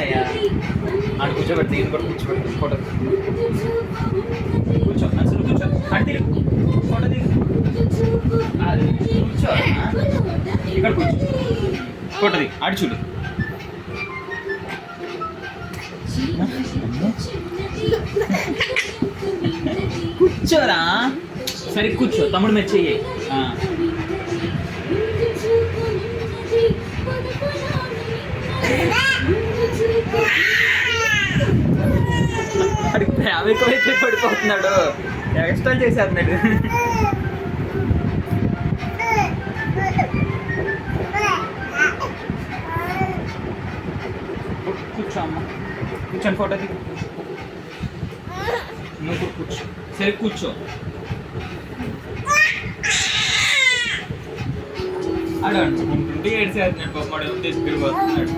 అయ్యా ఆడ కూర్చోబెట్టి నేను కూడా కూర్చోబెట్టి ఫోటో కూర్చో అసలు కూర్చో అటు తిరిగి ఫోటో దిగు అది కూర్చో ఇక్కడ కూర్చో ఫోటో దిగు అటు చూడు కూర్చోరా సరే కూర్చో తమ్ముడు మెచ్చి అడిగి ప్రేమ ఎక్కువైతే పడిపోతున్నాడు ఎక్స్ట్రా చేసేస్తున్నాడు కూర్చో అమ్మ కూర్చొని ఫోటో దిగు నువ్వు కూర్చో సరే కూర్చో అడగండి ఏడ్చేస్తున్నాడు బొమ్మడు తీసుకెళ్ళిపోతున్నాడు